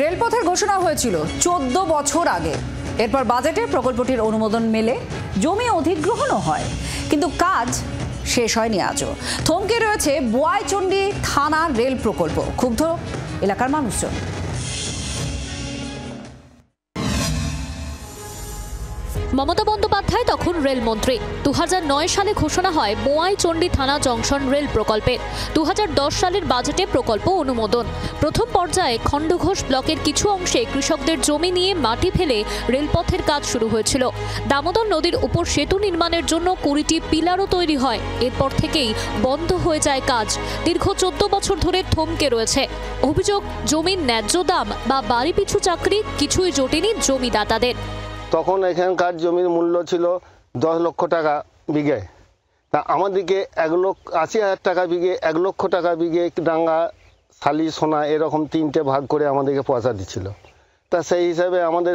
রেলপথের ঘোষণা হয়েছিল 14 বছর আগে। এরপর বাজেটে প্রকল্পটির অনুমোদন মেলে, জমি অধিগ্রহণও হয়, কিন্তু কাজ শেষ হয়নি আজও। থমকে রয়েছে বোয়াইচন্ডী থানা রেল প্রকল্প। ক্ষুব্ধ এলাকার মানুষজন। মমতা বন্দ্যোপাধ্যায় তখন রেলমন্ত্রী। 2009 সালে ঘোষণা হয় বোয়াইচন্ডী থানা জংশন রেল প্রকল্পের। 2010 সালের বাজেটে প্রকল্প অনুমোদন। প্রথম পর্যায়ে খণ্ডঘোষ ব্লকের কিছু অংশে কৃষকদের জমি নিয়ে মাটি ফেলে রেলপথের কাজ শুরু হয়েছিল। দামোদর নদীর উপর সেতু নির্মাণের জন্য 20টি পিলারও তৈরি হয়। এরপর থেকেই বন্ধ হয়ে যায় কাজ। দীর্ঘ 14 বছর ধরে থমকে রয়েছে। অভিযোগ, জমির ন্যায্য দাম বা বাড়ি পিছু চাকরি কিছুই জোটেনি জমিদাতাদের। তখন এখানকার জমির মূল্য ছিল 10 লক্ষ টাকা বিঘে। তা আমাদেরকে 1,80,000 টাকা বিঘে, 1 লক্ষ টাকা বিঘে ডাঙ্গা, শালি, সোনা এরকম 3টে ভাগ করে আমাদেরকে পয়সা দিচ্ছিল। তা সেই হিসাবে আমাদের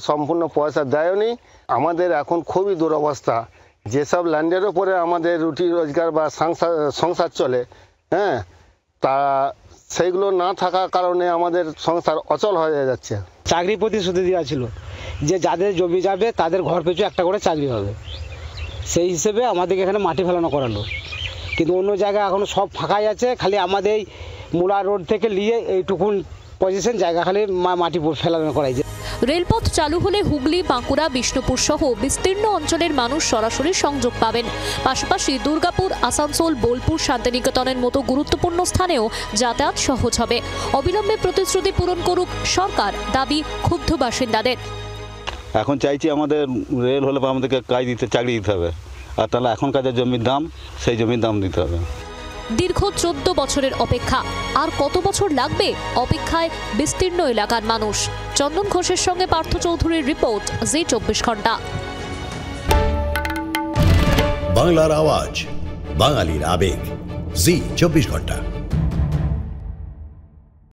সম্পূর্ণ পয়সা দেয়নি। আমাদের এখন খুবই দুরবস্থা। যেসব ল্যান্ডের ওপরে আমাদের রুটি রোজগার বা সংসার চলে, তা সেইগুলো না থাকার কারণে আমাদের সংসার অচল হয়ে যাচ্ছে। চাকরি প্রতিশ্রুতি দেওয়া ছিল যে যাদের জমি যাবে তাদের ঘর পিছু একটা করে চাকরি হবে, সেই হিসেবে আমাদেরকে এখানে মাটি ফেলানো করালো। কিন্তু অন্য জায়গায় এখন সব ফাঁকাই আছে, খালি আমাদের এই মুলা রোড থেকে নিয়ে এইটুকুন পজিশন জায়গা খালি মাটি ফেলানো করাইছে। রেলপথ চালু হলে হুগলি, বাঁকুড়া, বিষ্ণুপুর সহ বিস্তীর্ণ অঞ্চলের মানুষ সরাসরি সংযোগ পাবেন। পাশাপাশি দুর্গাপুর, আসানসোল, বোলপুর, শান্তিনিকেতনের মতো গুরুত্বপূর্ণ স্থানেও যাতায়াত সহজ হবে। অবিলম্বে প্রতিশ্রুতি পূরণ করুক সরকার, দাবি ক্ষুব্ধ বাসিন্দাদের। এখন চাইছি আমাদের রেল হলে আমাদেরকে চাকরি দিতে হবে, আর তাহলে এখনকার যে জমির দাম, সেই জমির দাম দিতে হবে। দীর্ঘ 14 বছরের অপেক্ষা, আর কত বছর লাগবে? অপেক্ষায় বিস্তীর্ণ এলাকার মানুষ। চন্দন ঘোষের সঙ্গে পার্থ চৌধুরীর রিপোর্ট, জি 24 ঘন্টা। বাংলার আওয়াজ, বাঙালির আবেগ, জি 24 ঘন্টা।